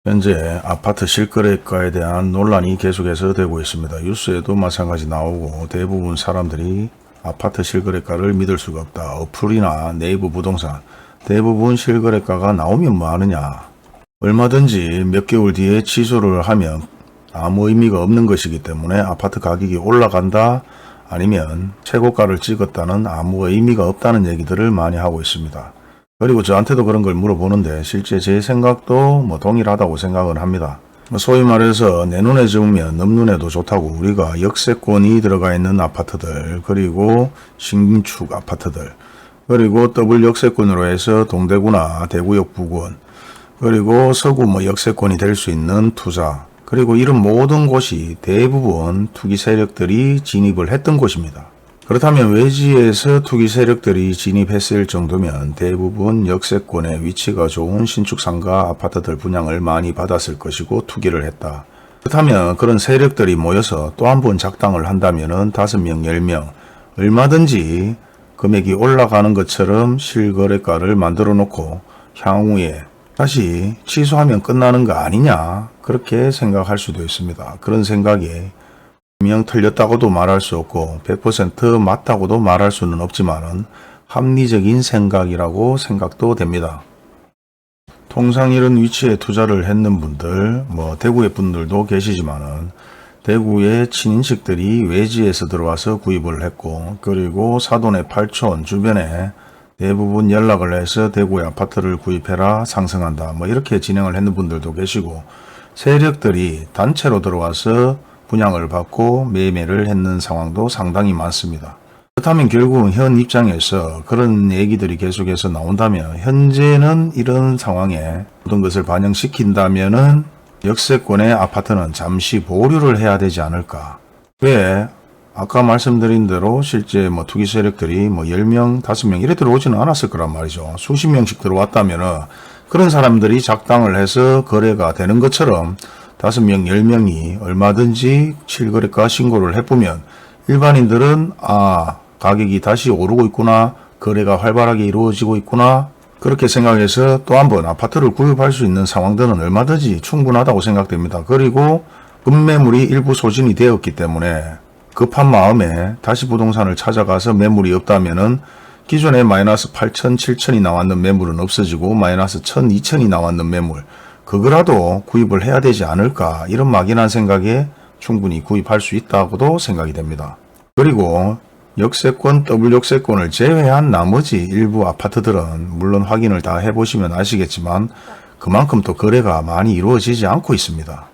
현재 아파트 실거래가에 대한 논란이 계속해서 되고 있습니다. 뉴스에도 마찬가지 나오고 대부분 사람들이 아파트 실거래가를 믿을 수가 없다. 어플이나 네이버 부동산 대부분 실거래가가 나오면 뭐 하느냐. 얼마든지 몇 개월 뒤에 취소를 하면 아무 의미가 없는 것이기 때문에 아파트 가격이 올라간다 아니면 최고가를 찍었다는 아무 의미가 없다는 얘기들을 많이 하고 있습니다. 그리고 저한테도 그런 걸 물어보는데 실제 제 생각도 동일하다고 생각을 합니다. 소위 말해서 내 눈에 좋으면 넘 눈에도 좋다고 우리가 역세권이 들어가 있는 아파트들 그리고 신축 아파트들 그리고 더블 역세권으로 해서 동대구나 대구역 부근 그리고 서구 역세권이 될 수 있는 투자 그리고 이런 모든 곳이 대부분 투기 세력들이 진입을 했던 곳입니다. 그렇다면 외지에서 투기 세력들이 진입했을 정도면 대부분 역세권에 위치가 좋은 신축 상가 아파트들 분양을 많이 받았을 것이고 투기를 했다. 그렇다면 그런 세력들이 모여서 또 한 번 작당을 한다면 5명, 10명 얼마든지 금액이 올라가는 것처럼 실거래가를 만들어 놓고 향후에 다시 취소하면 끝나는 거 아니냐 그렇게 생각할 수도 있습니다. 그런 생각에 분명 틀렸다고도 말할 수 없고 100% 맞다고도 말할 수는 없지만은 합리적인 생각이라고 생각도 됩니다. 통상 이런 위치에 투자를 했는 분들, 대구의 분들도 계시지만은 대구의 친인척들이 외지에서 들어와서 구입을 했고 그리고 사돈의 팔촌 주변에 대부분 연락을 해서 대구의 아파트를 구입해라 상승한다 이렇게 진행을 했는 분들도 계시고 세력들이 단체로 들어와서 분양을 받고 매매를 했는 상황도 상당히 많습니다. 그렇다면 결국은 현 입장에서 그런 얘기들이 계속해서 나온다면 현재는 이런 상황에 모든 것을 반영시킨다면은 역세권의 아파트는 잠시 보류를 해야 되지 않을까. 왜? 아까 말씀드린 대로 실제 투기 세력들이 10명, 5명 이래 들어오지는 않았을 거란 말이죠. 수십 명씩 들어왔다면은 그런 사람들이 작당을 해서 거래가 되는 것처럼 5명, 10명이 얼마든지 실거래가 신고를 해보면 일반인들은 가격이 다시 오르고 있구나, 거래가 활발하게 이루어지고 있구나 그렇게 생각해서 또 한 번 아파트를 구입할 수 있는 상황들은 얼마든지 충분하다고 생각됩니다. 그리고 급매물이 일부 소진이 되었기 때문에 급한 마음에 다시 부동산을 찾아가서 매물이 없다면은 기존에 마이너스 8천, 7천이 나왔는 매물은 없어지고 마이너스 1천, 2천이 나왔는 매물 그거라도 구입을 해야 되지 않을까 이런 막연한 생각에 충분히 구입할 수 있다고도 생각이 됩니다. 그리고 역세권, 더블 역세권을 제외한 나머지 일부 아파트들은 물론 확인을 다 해보시면 아시겠지만 그만큼 또 거래가 많이 이루어지지 않고 있습니다.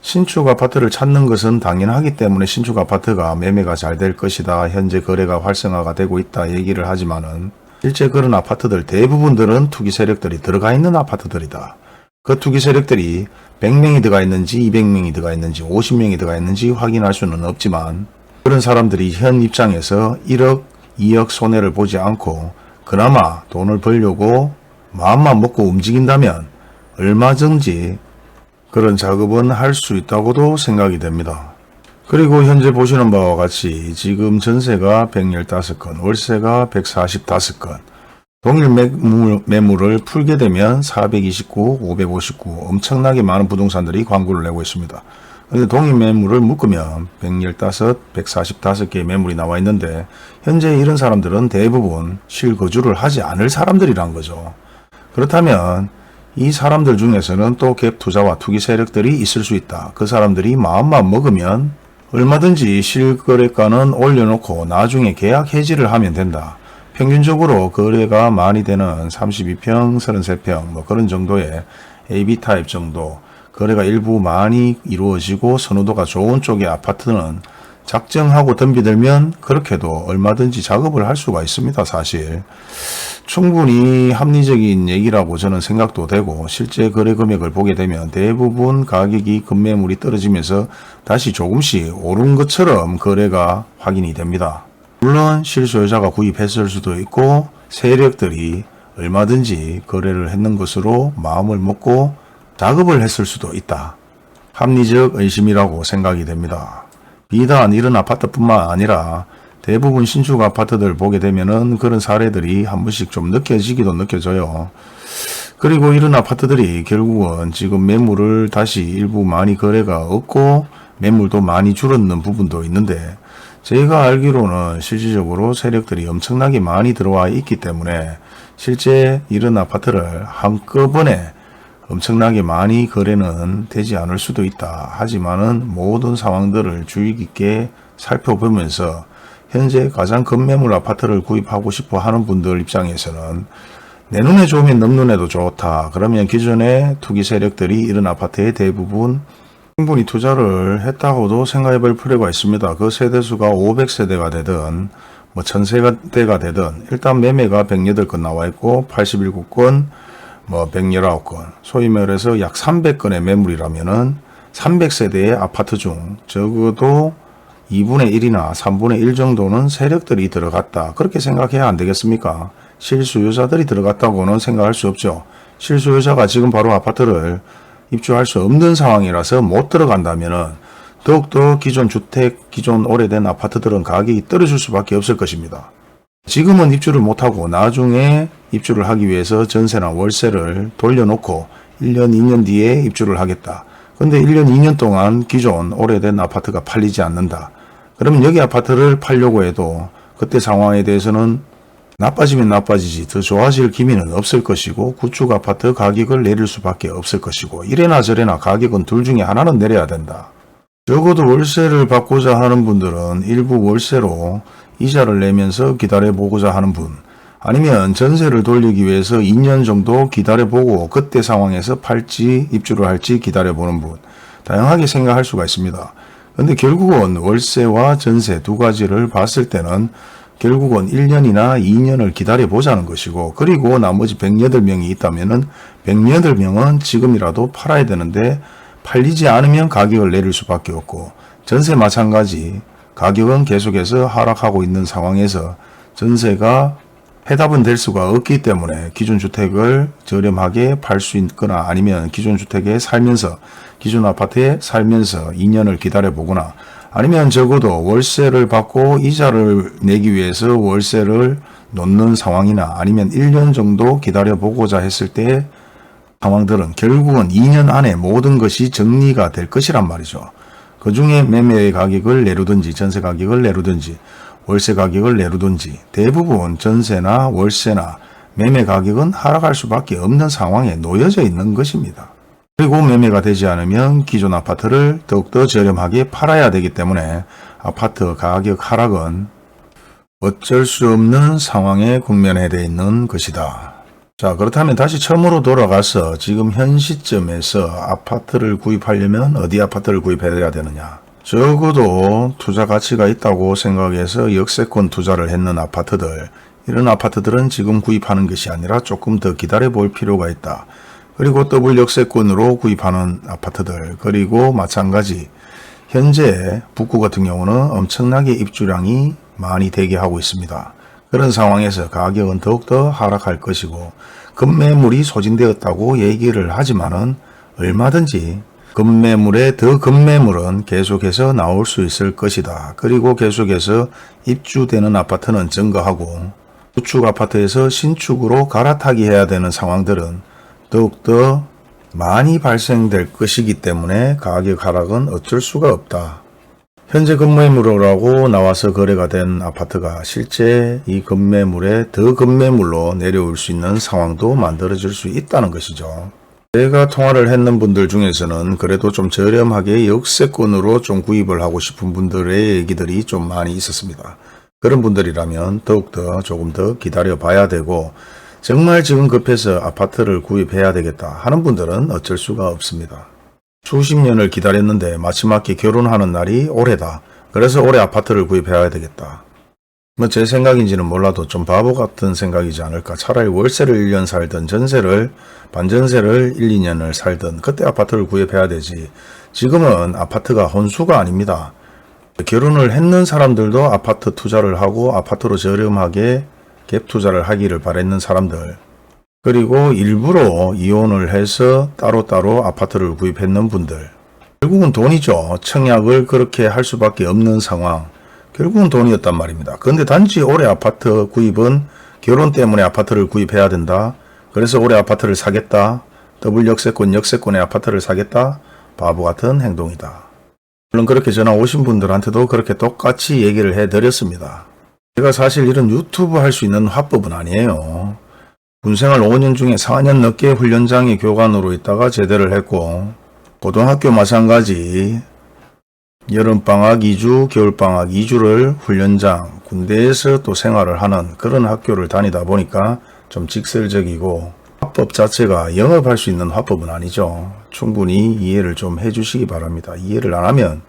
신축 아파트를 찾는 것은 당연하기 때문에 신축 아파트가 매매가 잘 될 것이다. 현재 거래가 활성화가 되고 있다 얘기를 하지만은 실제 그런 아파트들 대부분들은 투기 세력들이 들어가 있는 아파트들이다. 그 투기 세력들이 100명이 들어가 있는지 200명이 들어가 있는지 50명이 들어가 있는지 확인할 수는 없지만 그런 사람들이 현 입장에서 1억, 2억 손해를 보지 않고 그나마 돈을 벌려고 마음만 먹고 움직인다면 얼마든지 그런 작업은 할 수 있다고도 생각이 됩니다. 그리고 현재 보시는 바와 같이 지금 전세가 115건, 월세가 145건, 동일 매물을 풀게 되면 429, 559 엄청나게 많은 부동산들이 광고를 내고 있습니다. 그런데 동일 매물을 묶으면 115, 145개의 매물이 나와 있는데 현재 이런 사람들은 대부분 실거주를 하지 않을 사람들이란 거죠. 그렇다면 이 사람들 중에서는 또 갭 투자와 투기 세력들이 있을 수 있다. 그 사람들이 마음만 먹으면 얼마든지 실거래가는 올려놓고 나중에 계약 해지를 하면 된다. 평균적으로 거래가 많이 되는 32평, 33평 그런 정도의 AB 타입 정도 거래가 일부 많이 이루어지고 선호도가 좋은 쪽의 아파트는 작정하고 덤비들면 그렇게도 얼마든지 작업을 할 수가 있습니다. 사실 충분히 합리적인 얘기라고 저는 생각도 되고 실제 거래 금액을 보게 되면 대부분 가격이 급매물이 떨어지면서 다시 조금씩 오른 것처럼 거래가 확인이 됩니다. 물론 실소유자가 구입했을 수도 있고 세력들이 얼마든지 거래를 했는 것으로 마음을 먹고 작업을 했을 수도 있다. 합리적 의심이라고 생각이 됩니다. 비단 이런 아파트뿐만 아니라 대부분 신축 아파트들 보게 되면은 그런 사례들이 한 번씩 좀 느껴지기도 느껴져요. 그리고 이런 아파트들이 결국은 지금 매물을 다시 일부 많이 거래가 없고 매물도 많이 줄었는 부분도 있는데, 제가 알기로는 실질적으로 세력들이 엄청나게 많이 들어와 있기 때문에 실제 이런 아파트를 한꺼번에 엄청나게 많이 거래는 되지 않을 수도 있다. 하지만은 모든 상황들을 주의 깊게 살펴보면서 현재 가장 급매물 아파트를 구입하고 싶어 하는 분들 입장에서는 내 눈에 좋으면 남 눈에도 좋다. 그러면 기존의 투기 세력들이 이런 아파트에 대부분 충분히 투자를 했다고도 생각해 볼 필요가 있습니다. 그 세대수가 500세대가 되든 뭐 1000세대가 되든 일단 매매가 108건 나와 있고 87건 뭐 119건, 소위 말해서 약 300건의 매물이라면은 300세대의 아파트 중 적어도 2분의 1이나 3분의 1 정도는 세력들이 들어갔다. 그렇게 생각해야 안 되겠습니까? 실수요자들이 들어갔다고는 생각할 수 없죠. 실수요자가 지금 바로 아파트를 입주할 수 없는 상황이라서 못 들어간다면은 더욱더 기존 주택, 기존 오래된 아파트들은 가격이 떨어질 수밖에 없을 것입니다. 지금은 입주를 못하고 나중에 입주를 하기 위해서 전세나 월세를 돌려놓고 1년, 2년 뒤에 입주를 하겠다. 근데 1년, 2년 동안 기존 오래된 아파트가 팔리지 않는다. 그러면 여기 아파트를 팔려고 해도 그때 상황에 대해서는 나빠지면 나빠지지 더 좋아질 기미는 없을 것이고 구축 아파트 가격을 내릴 수밖에 없을 것이고 이래나 저래나 가격은 둘 중에 하나는 내려야 된다. 적어도 월세를 받고자 하는 분들은 일부 월세로 이자를 내면서 기다려보고자 하는 분, 아니면 전세를 돌리기 위해서 2년 정도 기다려보고 그때 상황에서 팔지 입주를 할지 기다려보는 분, 다양하게 생각할 수가 있습니다. 근데 결국은 월세와 전세 두 가지를 봤을 때는 결국은 1년이나 2년을 기다려보자는 것이고, 그리고 나머지 108명이 있다면은 108명은 지금이라도 팔아야 되는데 팔리지 않으면 가격을 내릴 수밖에 없고, 전세 마찬가지 가격은 계속해서 하락하고 있는 상황에서 전세가 해답은 될 수가 없기 때문에 기존 주택을 저렴하게 팔 수 있거나 아니면 기존 주택에 살면서 기존 아파트에 살면서 2년을 기다려보거나 아니면 적어도 월세를 받고 이자를 내기 위해서 월세를 놓는 상황이나 아니면 1년 정도 기다려보고자 했을 때 상황들은 결국은 2년 안에 모든 것이 정리가 될 것이란 말이죠. 그 중에 매매 가격을 내려든지 전세 가격을 내려든지 월세 가격을 내려든지 대부분 전세나 월세나 매매 가격은 하락할 수밖에 없는 상황에 놓여져 있는 것입니다. 그리고 매매가 되지 않으면 기존 아파트를 더욱더 저렴하게 팔아야 되기 때문에 아파트 가격 하락은 어쩔 수 없는 상황에 국면에 되어 있는 것이다. 자, 그렇다면 다시 처음으로 돌아가서 지금 현 시점에서 아파트를 구입하려면 어디 아파트를 구입해야 되느냐. 적어도 투자 가치가 있다고 생각해서 역세권 투자를 했는 아파트들, 이런 아파트들은 지금 구입하는 것이 아니라 조금 더 기다려 볼 필요가 있다. 그리고 더블 역세권으로 구입하는 아파트들, 그리고 마찬가지 현재 북구 같은 경우는 엄청나게 입주량이 많이 대기하고 있습니다. 그런 상황에서 가격은 더욱더 하락할 것이고 급매물이 소진되었다고 얘기를 하지만은 얼마든지 급매물에 더 급매물은 계속해서 나올 수 있을 것이다. 그리고 계속해서 입주되는 아파트는 증가하고 구축 아파트에서 신축으로 갈아타기 해야 되는 상황들은 더욱더 많이 발생될 것이기 때문에 가격 하락은 어쩔 수가 없다. 현재 급매물이라고 나와서 거래가 된 아파트가 실제 이 급매물에 더 급매물로 내려올 수 있는 상황도 만들어질 수 있다는 것이죠. 제가 통화를 했는 분들 중에서는 그래도 좀 저렴하게 역세권으로 좀 구입을 하고 싶은 분들의 얘기들이 좀 많이 있었습니다. 그런 분들이라면 더욱더 조금 더 기다려 봐야 되고 정말 지금 급해서 아파트를 구입해야 되겠다 하는 분들은 어쩔 수가 없습니다. 수십 년을 기다렸는데 마지막에 결혼하는 날이 올해다. 그래서 올해 아파트를 구입해야 되겠다. 뭐 제 생각인지는 몰라도 좀 바보 같은 생각이지 않을까. 차라리 월세를 1년 살든 전세를 반전세를 1, 2년을 살든 그때 아파트를 구입해야 되지. 지금은 아파트가 혼수가 아닙니다. 결혼을 했는 사람들도 아파트 투자를 하고 아파트로 저렴하게 갭 투자를 하기를 바랬는 사람들, 그리고 일부러 이혼을 해서 따로따로 아파트를 구입했는 분들, 결국은 돈이죠. 청약을 그렇게 할 수밖에 없는 상황, 결국은 돈이었단 말입니다. 그런데 단지 올해 아파트 구입은 결혼 때문에 아파트를 구입해야 된다, 그래서 올해 아파트를 사겠다. 더블 역세권의 아파트를 사겠다. 바보 같은 행동이다. 물론 그렇게 전화 오신 분들한테도 그렇게 똑같이 얘기를 해드렸습니다. 제가 사실 이런 유튜브 할 수 있는 화법은 아니에요. 군생활 5년 중에 4년 넘게 훈련장에 교관으로 있다가 제대를 했고, 고등학교 마찬가지 여름방학 2주, 겨울방학 2주를 훈련장, 군대에서 또 생활을 하는 그런 학교를 다니다 보니까 좀 직설적이고 화법 자체가 영업할 수 있는 화법은 아니죠. 충분히 이해를 좀 해주시기 바랍니다. 이해를 안 하면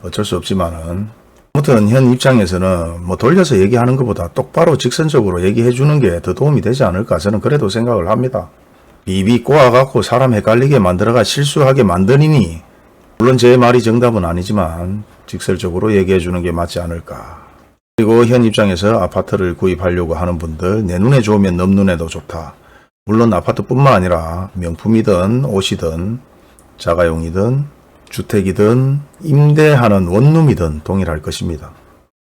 어쩔 수 없지만은 아무튼 현 입장에서는 뭐 돌려서 얘기하는 것보다 똑바로 직선적으로 얘기해 주는 게 더 도움이 되지 않을까 저는 그래도 생각을 합니다. 비비 꼬아갖고 사람 헷갈리게 만들어가 실수하게 만드니니 물론 제 말이 정답은 아니지만 직설적으로 얘기해 주는 게 맞지 않을까. 그리고 현 입장에서 아파트를 구입하려고 하는 분들 내 눈에 좋으면 넘 눈에도 좋다. 물론 아파트뿐만 아니라 명품이든 옷이든 자가용이든 주택이든 임대하는 원룸이든 동일할 것입니다.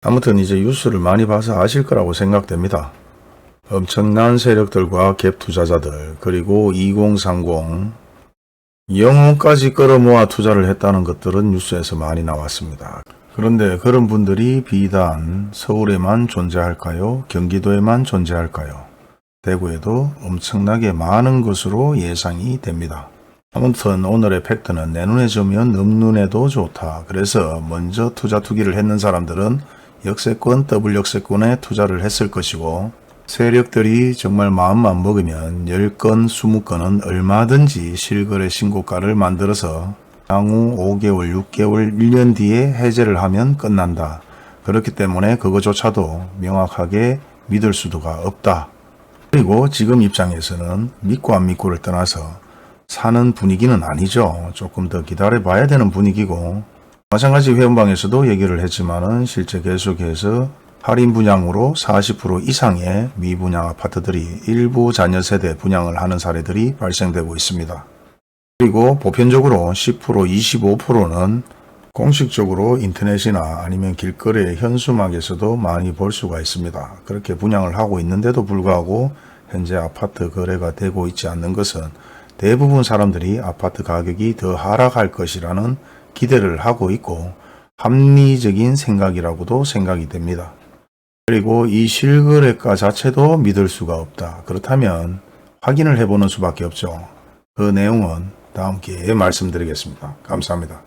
아무튼 이제 뉴스를 많이 봐서 아실 거라고 생각됩니다. 엄청난 세력들과 갭 투자자들 그리고 2030 영혼까지 끌어모아 투자를 했다는 것들은 뉴스에서 많이 나왔습니다. 그런데 그런 분들이 비단 서울에만 존재할까요? 경기도에만 존재할까요? 대구에도 엄청나게 많은 것으로 예상이 됩니다. 아무튼 오늘의 팩트는 내 눈에 좋으면 넘 눈에도 좋다. 그래서 먼저 투기를 했는 사람들은 역세권, 더블 역세권에 투자를 했을 것이고 세력들이 정말 마음만 먹으면 10건, 20건은 얼마든지 실거래 신고가를 만들어서 향후 5개월, 6개월, 1년 뒤에 해제를 하면 끝난다. 그렇기 때문에 그거조차도 명확하게 믿을 수가 없다. 그리고 지금 입장에서는 믿고 안 믿고를 떠나서 사는 분위기는 아니죠. 조금 더 기다려 봐야 되는 분위기고 마찬가지 회원방에서도 얘기를 했지만은 실제 계속해서 할인 분양으로 40% 이상의 미분양 아파트들이 일부 자녀 세대 분양을 하는 사례들이 발생되고 있습니다. 그리고 보편적으로 10%, 25%는 공식적으로 인터넷이나 아니면 길거리 현수막에서도 많이 볼 수가 있습니다. 그렇게 분양을 하고 있는데도 불구하고 현재 아파트 거래가 되고 있지 않는 것은 대부분 사람들이 아파트 가격이 더 하락할 것이라는 기대를 하고 있고 합리적인 생각이라고도 생각이 됩니다. 그리고 이 실거래가 자체도 믿을 수가 없다. 그렇다면 확인을 해보는 수밖에 없죠. 그 내용은 다음 기회에 말씀드리겠습니다. 감사합니다.